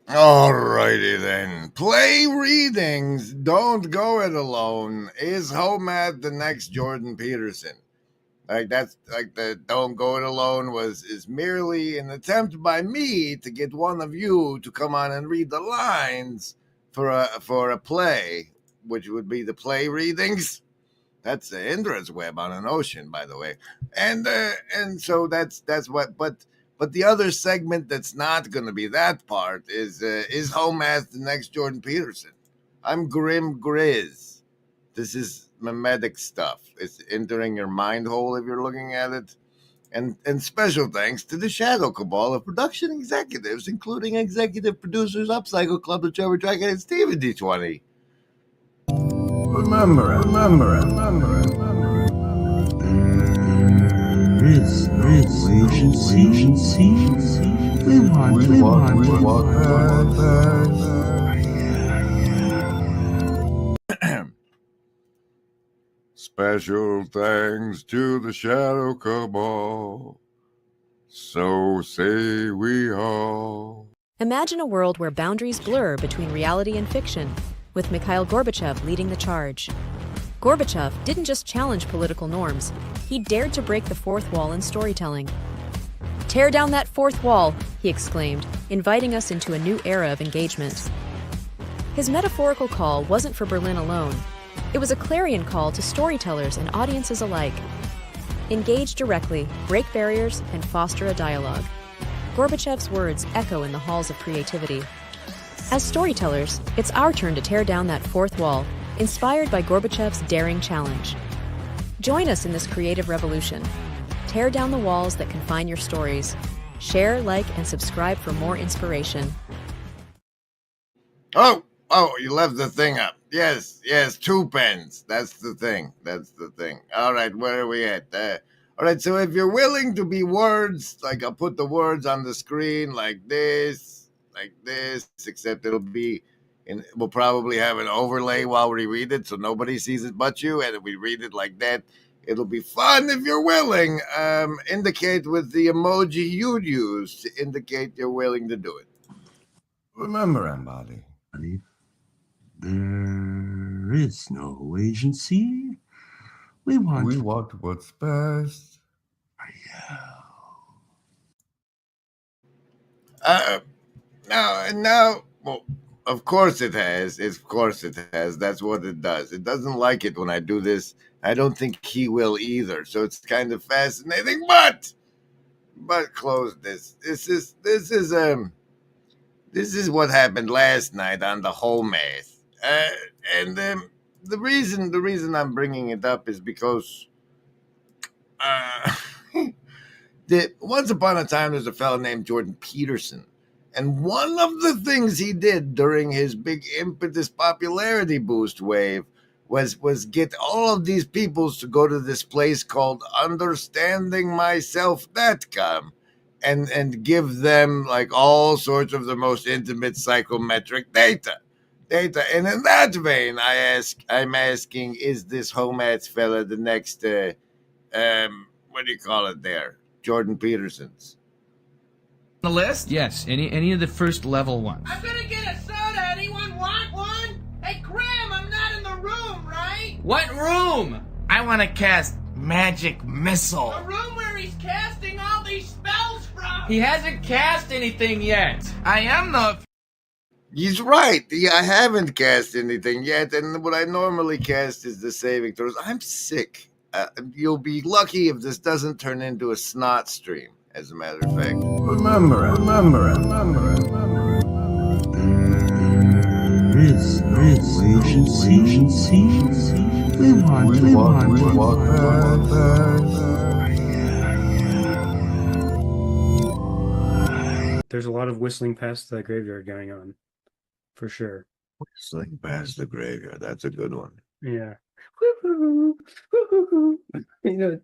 Alrighty then. Play readings. Don't go it alone. Is home at the next Jordan Peterson. Like that's like the don't go it alone is merely an attempt by me to get one of you to come on and read the lines for a play, which would be the play readings. That's the Indra's web on an ocean, by the way. And so that's what. But the other segment that's not going to be that part is home as the next Jordan Peterson. I'm Grim Grizz. This is mimetic stuff. It's entering your mind hole if you're looking at it. And special thanks to the Shadow Cabal of production executives, including executive producers Upcycle Club, the Trevor Dragon, and Steven D20. Remember it. There is no agency. We want Special thanks to the Shadow Cabal. So say we all. Imagine a world where boundaries blur between reality and fiction, with Mikhail Gorbachev leading the charge. Gorbachev didn't just challenge political norms, he dared to break the fourth wall in storytelling. "Tear down that fourth wall," he exclaimed, inviting us into a new era of engagement. His metaphorical call wasn't for Berlin alone. It was a clarion call to storytellers and audiences alike. Engage directly, break barriers, and foster a dialogue. Gorbachev's words echo in the halls of creativity. As storytellers, it's our turn to tear down that fourth wall, inspired by Gorbachev's daring challenge. Join us in this creative revolution. Tear down the walls that confine your stories. Share, like, and subscribe for more inspiration. Oh, you left the thing up. Yes, 2 pens. That's the thing. All right, where are we at? All right, so if you're willing to be words, like I'll put the words on the screen like this, except we'll probably have an overlay while we read it so nobody sees it but you, and if we read it like that, it'll be fun if you're willing. Indicate with the emoji you'd use to indicate you're willing to do it. Remember, Embody. There is no agency. We want what's best. Now, well, of course it has. That's what it does. It doesn't like it when I do this. I don't think he will either. So it's kind of fascinating. But close this. This is what happened last night on the whole math. And the reason I'm bringing it up is because once upon a time there's a fellow named Jordan Peterson, and one of the things he did during his big impetus popularity boost wave was get all of these peoples to go to this place called understandingmyself.com and give them like all sorts of the most intimate psychometric data. And in that vein, I'm asking, is this Homats fella the next, what do you call it there? Jordan Peterson's. The list? Yes, any of the first level ones. I'm gonna get a soda. Anyone want one? Hey, Graham, I'm not in the room, right? What room? I want to cast Magic Missile. The room where he's casting all these spells from. He hasn't cast anything yet. I am though. He's right. Yeah, I haven't cast anything yet, and what I normally cast is the saving throws. I'm sick. You'll be lucky if this doesn't turn into a snot stream, as a matter of fact. Remember it. There is no agency. We want There's a lot of whistling past the graveyard going on, for sure. Whistling past the graveyard. That's a good one. Yeah. Woo-hoo, woo-hoo. You know.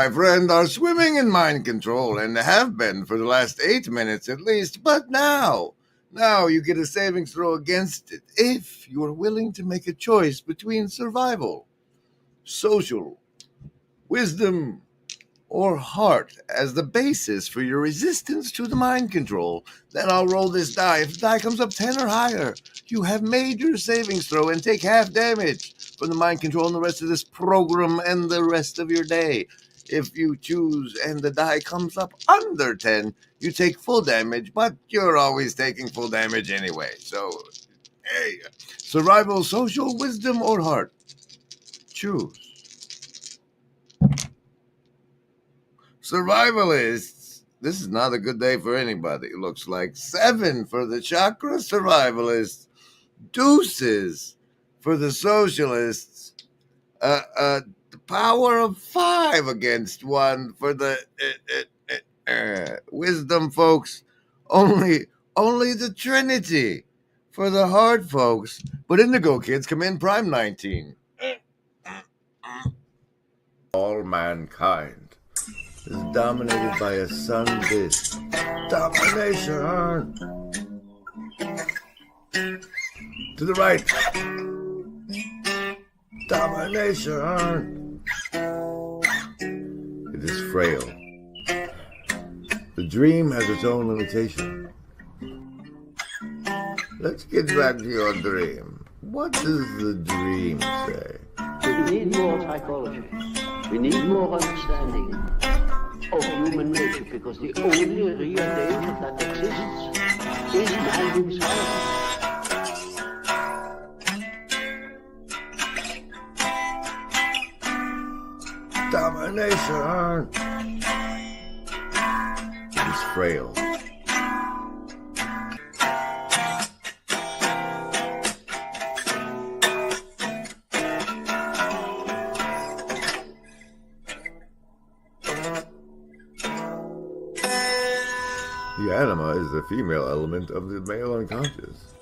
my friend, are swimming in mind control and have been for the last 8 minutes at least, but now you get a savings throw against it if you are willing to make a choice between survival, social, wisdom, or heart as the basis for your resistance to the mind control. Then I'll roll this die. If the die comes up 10 or higher, you have made your savings throw and take half damage from the mind control in the rest of this program and the rest of your day. If you choose and the die comes up under 10, you take full damage, but you're always taking full damage anyway. So, hey, survival, social, wisdom, or heart. Choose. Survivalists, this is not a good day for anybody. It looks like 7 for the chakra survivalists, deuces for the socialists, the power of 5 against 1 for the wisdom folks, only the Trinity for the hard folks, but Indigo kids come in prime 19. All mankind is dominated by a sun disk. Domination. To the right. Domination. It is frail. The dream has its own limitation. Let's get back to your dream. What does the dream say? We need more psychology. We need more understanding of human nature, because the only real danger that exists is man himself. Domination is frail. The anima is the female element of the male unconscious.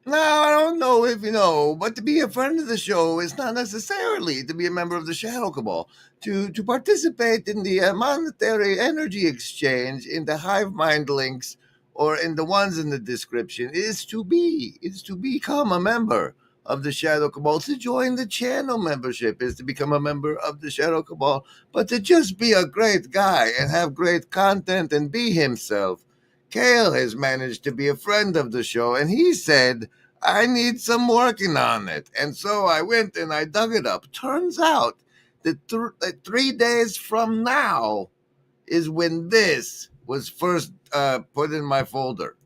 Now, I don't know if you know, but to be a friend of the show is not necessarily to be a member of the Shadow Cabal. To participate in the monetary energy exchange in the hive mind links or in the ones in the description is to become a member of the Shadow Cabal. To join the channel membership is to become a member of the Shadow Cabal. But to just be a great guy and have great content and be himself, Kale has managed to be a friend of the show, and he said, I need some working on it. And so I went and I dug it up. Turns out that 3 days from now is when this was first put in my folder.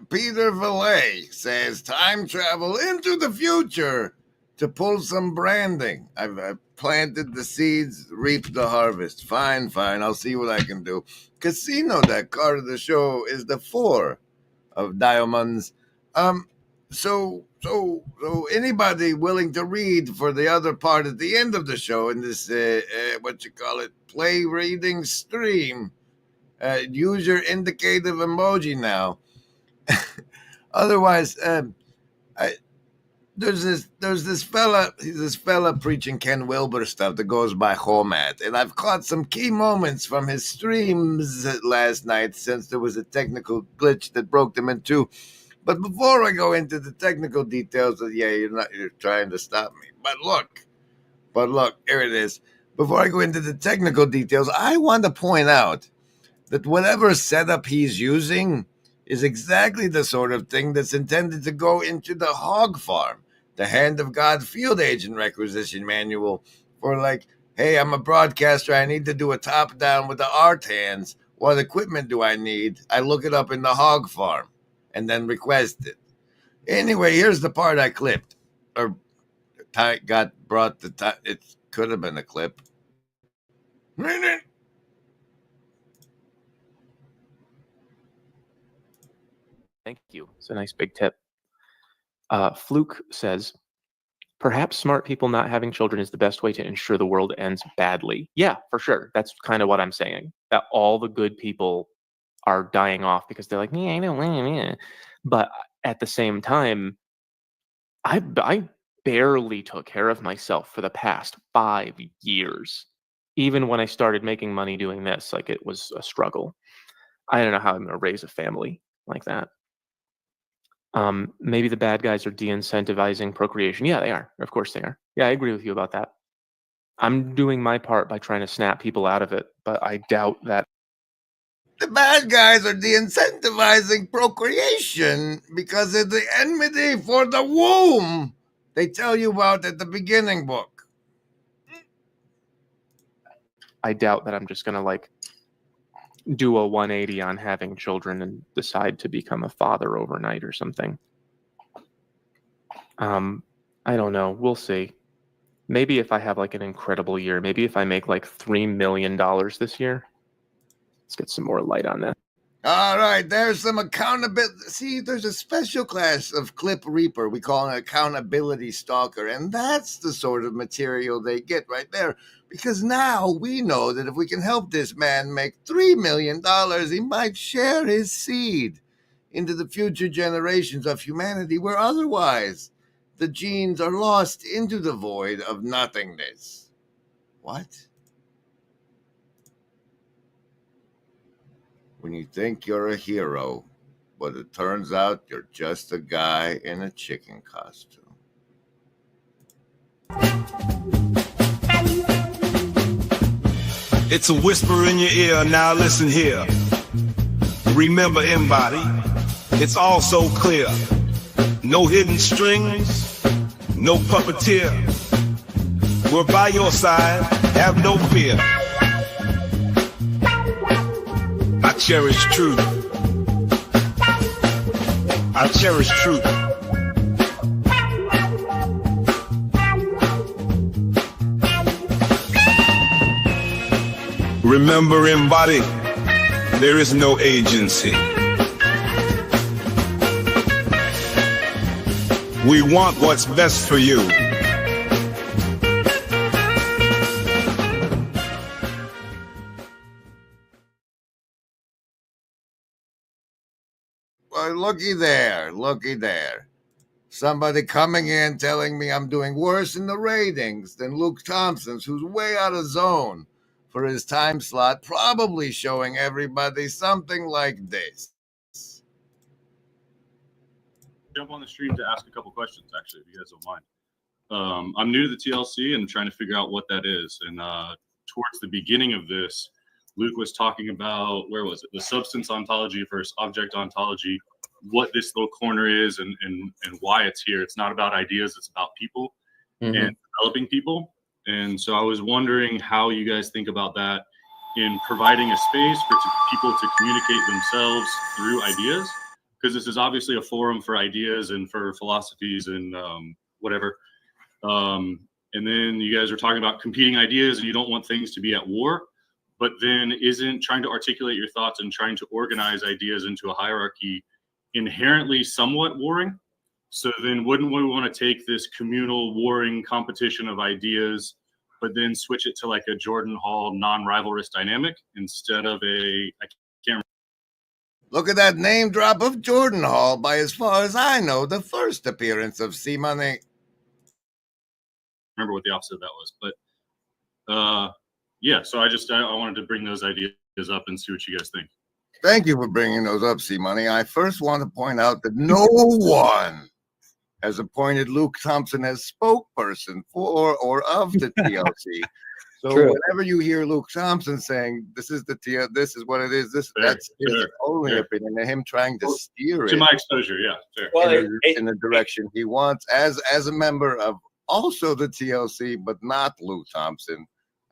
Peter Valet says time travel into the future to pull some branding. I've planted the seeds, reaped the harvest. Fine. I'll see what I can do. Casino deck card of the show is the 4 of diamonds. So anybody willing to read for the other part at the end of the show in this play reading stream, use your indicative emoji now. Otherwise, there's this fella preaching Ken Wilber stuff that goes by Homat, and I've caught some key moments from his streams last night since there was a technical glitch that broke them in two. But before I go into the technical details of, you're trying to stop me. But look, here it is. Before I go into the technical details, I want to point out that whatever setup he's using is exactly the sort of thing that's intended to go into the hog farm, the Hand of God field agent requisition manual for, like, hey, I'm a broadcaster, I need to do a top down with the art hands. What equipment do I need? I look it up in the hog farm and then request it. Anyway, here's the part I clipped. Or got brought the time. It could have been a clip. Thank you. It's a nice big tip. Fluke says, perhaps smart people not having children is the best way to ensure the world ends badly. Yeah, for sure. That's kind of what I'm saying. That all the good people are dying off because they're like, yeah, I don't want. But at the same time, I barely took care of myself for the past 5 years. Even when I started making money doing this, like, it was a struggle. I don't know how I'm going to raise a family like that. Maybe the bad guys are de-incentivizing procreation. Yeah, they are. Of course they are. Yeah, I agree with you about that. I'm doing my part by trying to snap people out of it, but I doubt that. The bad guys are de-incentivizing procreation because of the enmity for the womb they tell you about at the beginning book. I doubt that I'm just going to, like, do a 180 on having children and decide to become a father overnight or something. I don't know. We'll see. Maybe if I have, like, an incredible year, maybe if I make like $3 million this year. Let's get some more light on that. All right, there's some accountability. See, there's a special class of clip reaper we call an accountability stalker, and that's the sort of material they get right there. Because now we know that if we can help this man make $3 million, he might share his seed into the future generations of humanity, where otherwise the genes are lost into the void of nothingness. What? When you think you're a hero, but it turns out you're just a guy in a chicken costume. It's a whisper in your ear, now listen here. Remember, embody, it's all so clear. No hidden strings, no puppeteer. We're by your side, have no fear. I cherish truth. I cherish truth. Remember, embody, there is no agency. We want what's best for you. Well, looky there. Somebody coming in telling me I'm doing worse in the ratings than Luke Thompson's, who's way out of zone for his time slot, probably showing everybody something like this. Jump on the stream to ask a couple questions, actually, if you guys don't mind. I'm new to the TLC and trying to figure out what that is. And towards the beginning of this, Luke was talking about, where was it? The substance ontology versus object ontology, what this little corner is and why it's here. It's not about ideas, it's about people and developing people. And so I was wondering how you guys think about that in providing a space for people to communicate themselves through ideas, because this is obviously a forum for ideas and for philosophies and whatever. And then you guys are talking about competing ideas and you don't want things to be at war, but then isn't trying to articulate your thoughts and trying to organize ideas into a hierarchy inherently somewhat warring? So then wouldn't we want to take this communal warring competition of ideas, but then switch it to like a Jordan Hall non-rivalrous dynamic instead of I can't Look at that name drop of Jordan Hall, by as far as I know, the first appearance of C-Money. remember what the opposite of that was, but yeah, so I wanted to bring those ideas up and see what you guys think. Thank you for bringing those up, C-Money. I first want to point out that no one has appointed Luke Thompson as spokesperson for or of the TLC. So True. whenever you hear Luke Thompson saying this is this is what it is, that's his only opinion, and him trying to steer To it my exposure, yeah. Fair. Well, in the direction he wants as a member of also the TLC, but not Luke Thompson.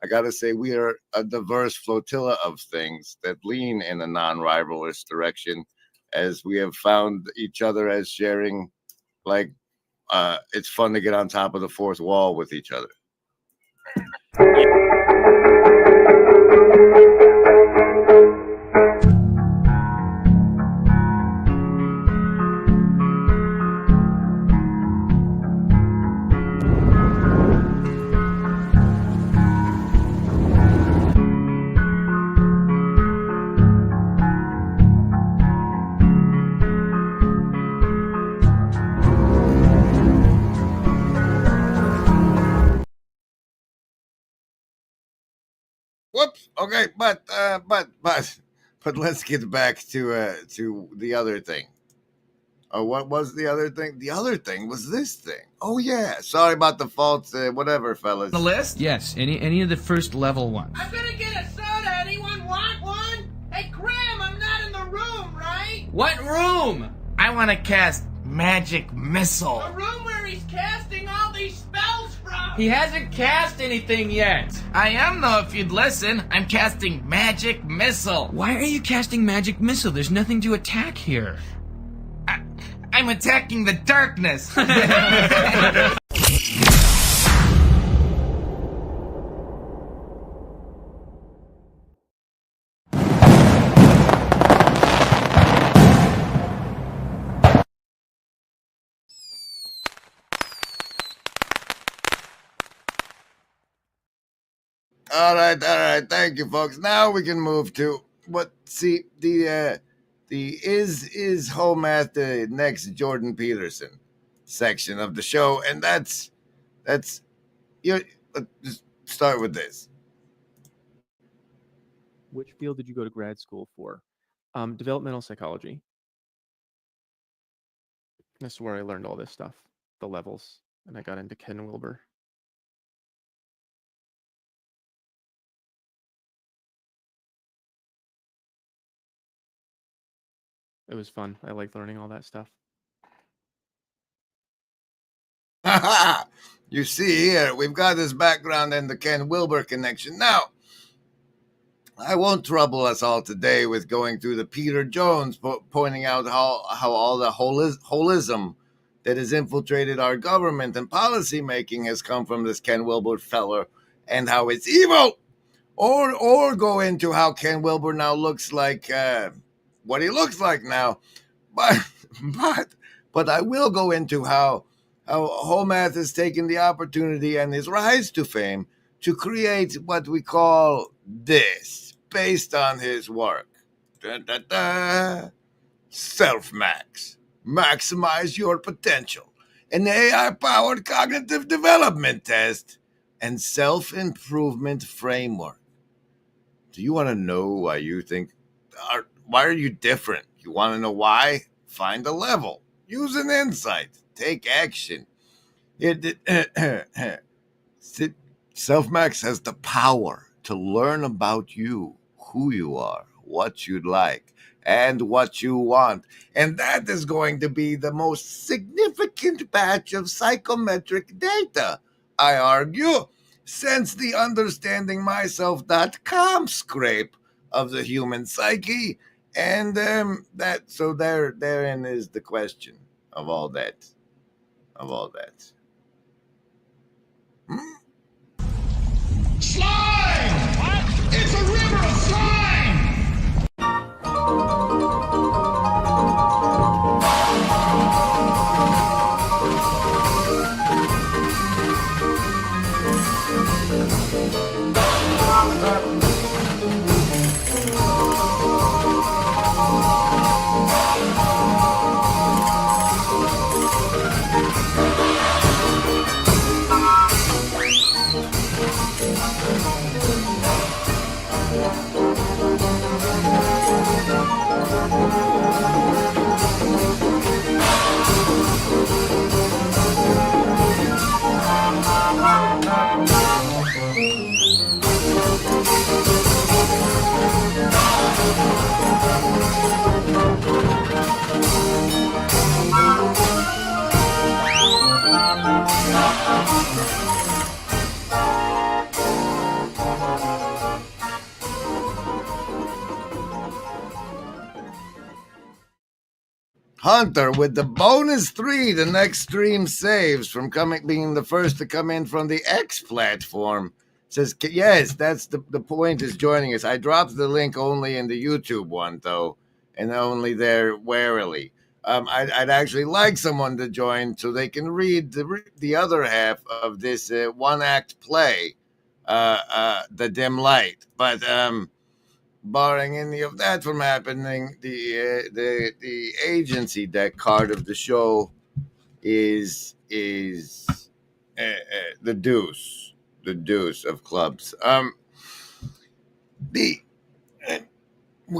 I gotta say we are a diverse flotilla of things that lean in a non-rivalrous direction, as we have found each other as sharing, like, it's fun to get on top of the fourth wall with each other. Whoops. Okay, but let's get back to the other thing. Oh, what was the other thing? The other thing was this thing. Oh yeah. Sorry about the faults. Whatever, fellas. The list? Yes, any of the first level ones. I'm gonna get a soda. Anyone want one? Hey, Graham, I'm not in the room, right? What room? I want to cast magic missile. The room where he's casting all these spells from. He hasn't cast anything yet. I am, though, if you'd listen. I'm casting magic missile. Why are you casting magic missile? There's nothing to attack here. I'm attacking the darkness. All right. Thank you, folks. Now we can move to the is home at the next Jordan Peterson section of the show, and that's let's just start with this. Which field did you go to grad school for? Developmental psychology. That's where I learned all this stuff, the levels, and I got into Ken Wilber. It was fun. I liked learning all that stuff. You see here, we've got this background and the Ken Wilber connection. Now, I won't trouble us all today with going through the Peter Jones, pointing out how all the holism that has infiltrated our government and policy making has come from this Ken Wilber feller, and how it's evil, or go into how Ken Wilber now looks like what he looks like now, but I will go into how Homath has taken the opportunity and his rise to fame to create what we call this, based on his work. Self-Max. Maximize your potential. An AI-powered cognitive development test and self-improvement framework. Do you want to know why you think... Why are you different? You want to know why? Find a level. Use an insight. Take action. Self-Max has the power to learn about you, who you are, what you'd like, and what you want. And that is going to be the most significant batch of psychometric data, I argue, since the understandingmyself.com scrape of the human psyche. And therein is the question of all that. Slime! What? It's a river of slime! Hunter with the bonus 3, the next stream saves from being the first to come in from the X platform. Says, yes, that's the point is joining us. I dropped the link only in the YouTube one, though, and only there warily. I'd actually like someone to join so they can read the other half of this one-act play, The Dim Light. But barring any of that from happening, the agency deck card of the show is the Deuce. The Deuce of clubs. Well,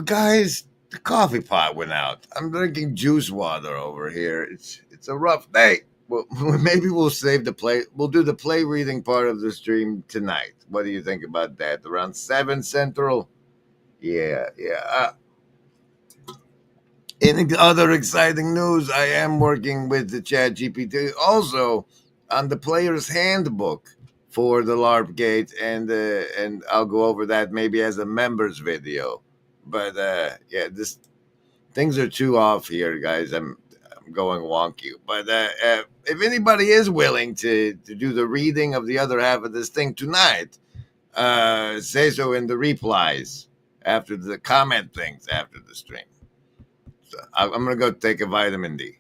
guys, the coffee pot went out. I'm drinking juice water over here. It's a rough day. Well, maybe we'll save the play. We'll do the play reading part of the stream tonight. What do you think about that? Around 7 Central. Yeah. In other exciting news, I am working with the ChatGPT also on the player's handbook for the LARP gate, and I'll go over that maybe as a members video. But this things are too off here, guys. I'm going wonky. But if anybody is willing to do the reading of the other half of this thing tonight, say so in the replies after the comment things after the stream. So I'm gonna go take a vitamin D.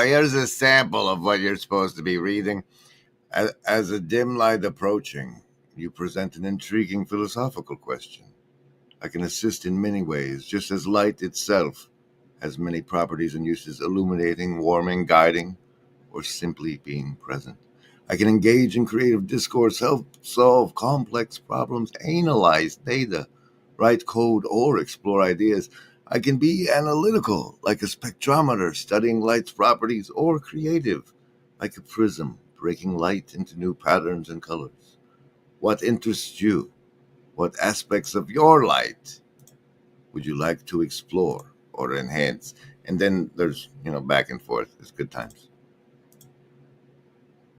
Here's a sample of what you're supposed to be reading. As a dim light approaching, you present an intriguing philosophical question. I can assist in many ways, just as light itself has many properties and uses, illuminating, warming, guiding, or simply being present. I can engage in creative discourse, help solve complex problems, analyze data, write code, or explore ideas. I can be analytical, like a spectrometer, studying light's properties, or creative, like a prism, breaking light into new patterns and colors. What interests you? What aspects of your light would you like to explore or enhance? And then there's, back and forth. It's good times.